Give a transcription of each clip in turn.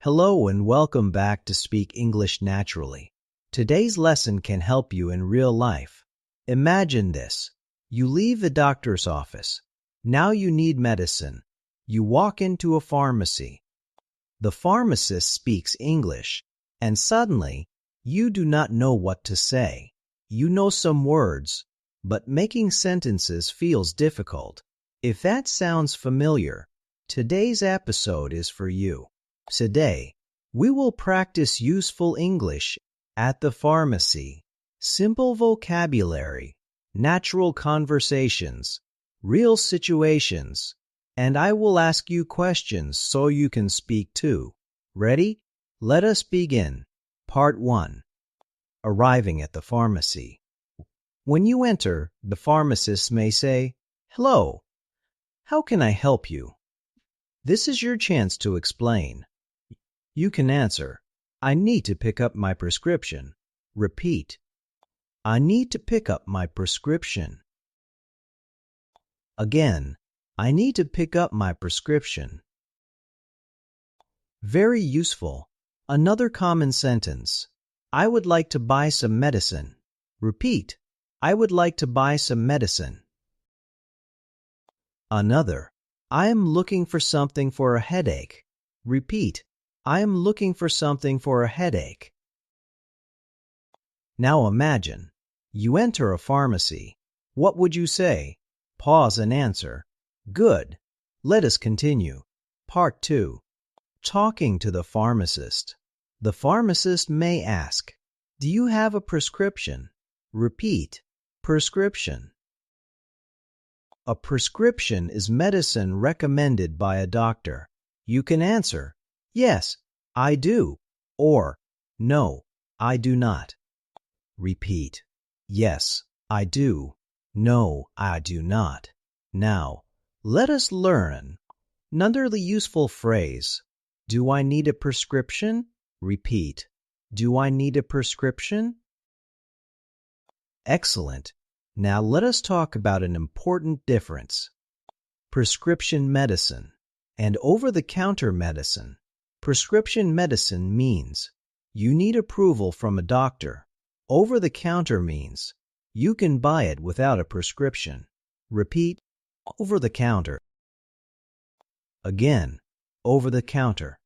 Hello and welcome back to Speak English Naturally. Today's lesson can help you in real life. Imagine this. You leave the doctor's office. Now you need medicine. You walk into a pharmacy. The pharmacist speaks English, and suddenly you do not know what to say. You know some words, but making sentences feels difficult. If that sounds familiar, today's episode is for you. Today, we will practice useful English at the pharmacy, simple vocabulary, natural conversations, real situations, and I will ask you questions so you can speak too. Ready? Let us begin. Part 1. Arriving at the pharmacy. When you enter, the pharmacist may say, "Hello, how can I help you?" This is your chance to explain. You can answer, "I need to pick up my prescription." Repeat, "I need to pick up my prescription." Again, "I need to pick up my prescription." Very useful. Another common sentence. I would like to buy some medicine. Repeat, I would like to buy some medicine. Another, I am looking for something for a headache. Repeat, I am looking for something for a headache. Now imagine, you enter a pharmacy. What would you say? Pause and answer. Good. Let us continue. Part 2. Talking to the pharmacist. The pharmacist may ask, "Do you have a prescription?" Repeat, prescription. A prescription is medicine recommended by a doctor. You can answer, "Yes, I do," or "No, I do not." Repeat, "Yes, I do." "No, I do not." Now, let us learn another useful phrase. Do I need a prescription? Repeat, do I need a prescription? Excellent. Now let us talk about an important difference. Prescription medicine and over-the-counter medicine. Prescription medicine means you need approval from a doctor. Over-the-counter means you can buy it without a prescription. Repeat, over-the-counter. Again, over-the-counter.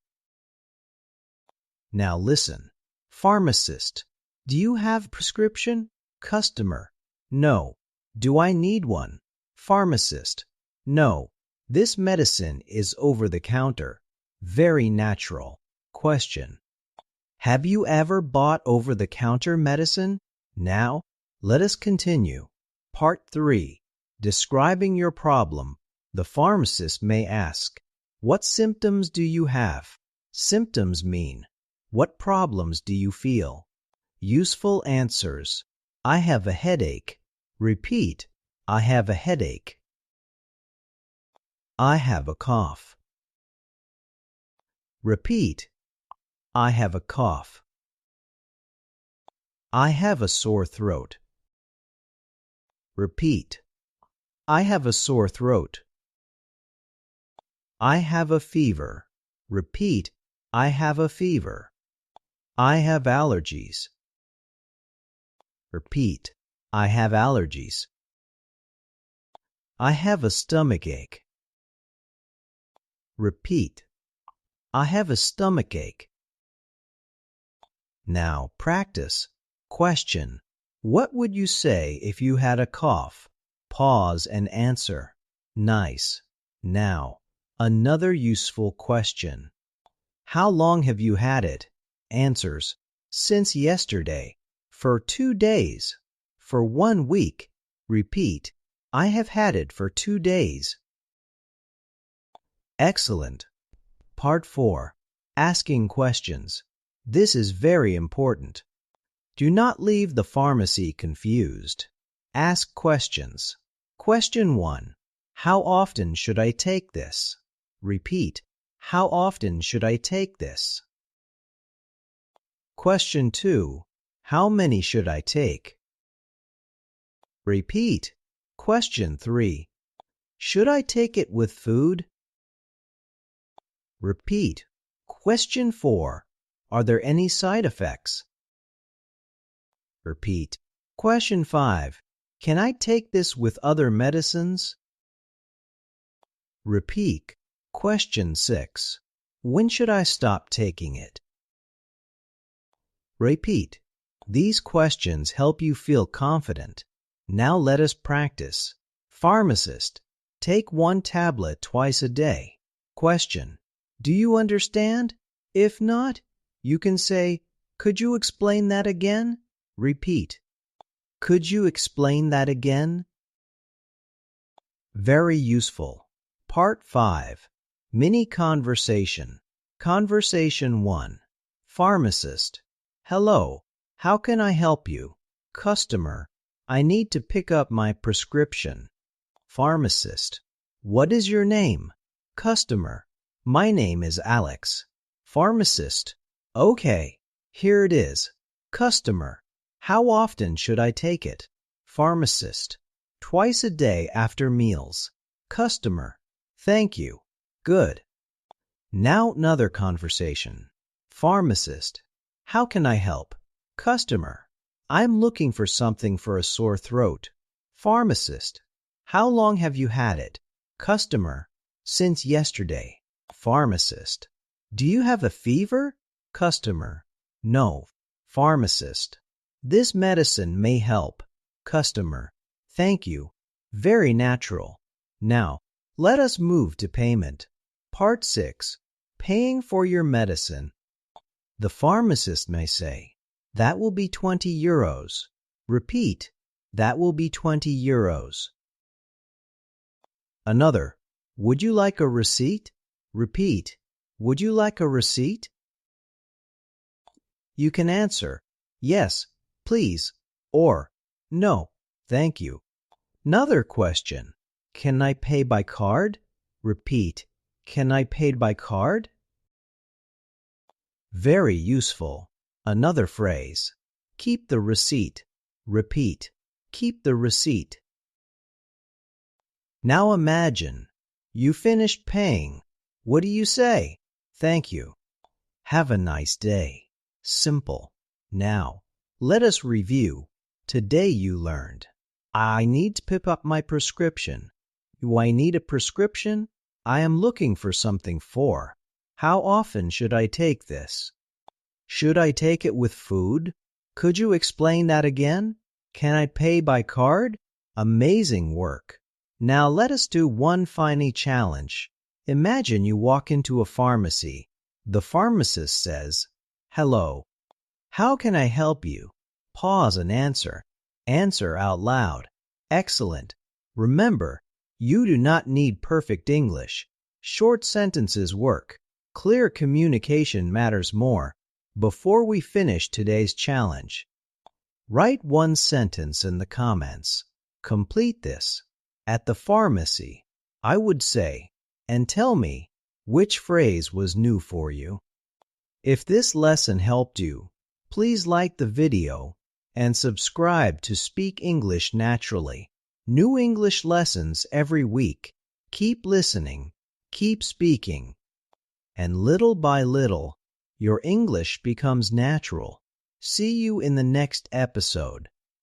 Now listen. Pharmacist, do you have a prescription? Customer, no. Do I need one? Pharmacist, no. This medicine is over-the-counter. Very natural. Question. Have you ever bought over-the-counter medicine? Now, let us continue. Part 3. Describing your problem. The pharmacist may ask, "What symptoms do you have?" Symptoms mean, what problems do you feel? Useful answers. I have a headache. Repeat, I have a headache. I have a cough. Repeat, I have a cough. I have a sore throat. Repeat, I have a sore throat. I have a fever. Repeat, I have a fever. I have allergies. Repeat, I have allergies. I have a stomach ache. Repeat, I have a stomach ache. Now practice. Question. What would you say if you had a cough? Pause and answer. Nice. Now, another useful question. How long have you had it? Answers. Since yesterday. For 2 days. For 1 week. Repeat. I have had it for 2 days. Excellent. Part 4. Asking questions. This is very important. Do not leave the pharmacy confused. Ask questions. Question 1. How often should I take this? Repeat. How often should I take this? Question 2. How many should I take? Repeat. Question 3. Should I take it with food? Repeat. Question 4. Are there any side effects? Repeat. Question 5. Can I take this with other medicines? Repeat. Question 6. When should I stop taking it? Repeat. These questions help you feel confident. Now let us practice. Pharmacist. Take 1 tablet twice a day. Question. Do you understand? If not, you can say, could you explain that again? Repeat. Could you explain that again? Very useful. Part 5. Mini Conversation. Conversation 1. Pharmacist. Hello. How can I help you? Customer. I need to pick up my prescription. Pharmacist. What is your name? Customer. My name is Alex. Pharmacist. Okay. Here it is. Customer. How often should I take it? Pharmacist. Twice a day after meals. Customer. Thank you. Good. Now another conversation. Pharmacist. How can I help? Customer. I'm looking for something for a sore throat. Pharmacist. How long have you had it? Customer. Since yesterday. Pharmacist. Do you have a fever? Customer. No. Pharmacist. This medicine may help. Customer. Thank you. Very natural. Now, let us move to payment. Part 6. Paying for your medicine. The pharmacist may say, that will be 20 euros. Repeat, that will be 20 euros. Another, would you like a receipt? Repeat, would you like a receipt? You can answer, yes, please, or no, thank you. Another question, can I pay by card? Repeat, can I pay by card? Very useful. Another phrase, keep the receipt. Repeat, keep the receipt. Now imagine, you finished paying. What do you say? Thank you. Have a nice day. Simple. Now, let us review. Today you learned, I need to pick up my prescription. Do I need a prescription? I am looking for something for. How often should I take this? Should I take it with food? Could you explain that again? Can I pay by card? Amazing work. Now let us do one funny challenge. Imagine you walk into a pharmacy. The pharmacist says, hello. How can I help you? Pause and answer. Answer out loud. Excellent. Remember, you do not need perfect English. Short sentences work. Clear communication matters more. Before we finish today's challenge, write one sentence in the comments. Complete this. At the pharmacy, I would say, and tell me which phrase was new for you. If this lesson helped you, please like the video and subscribe to Speak English Naturally. New English lessons every week. Keep listening, keep speaking, and little by little, your English becomes natural. See you in the next episode.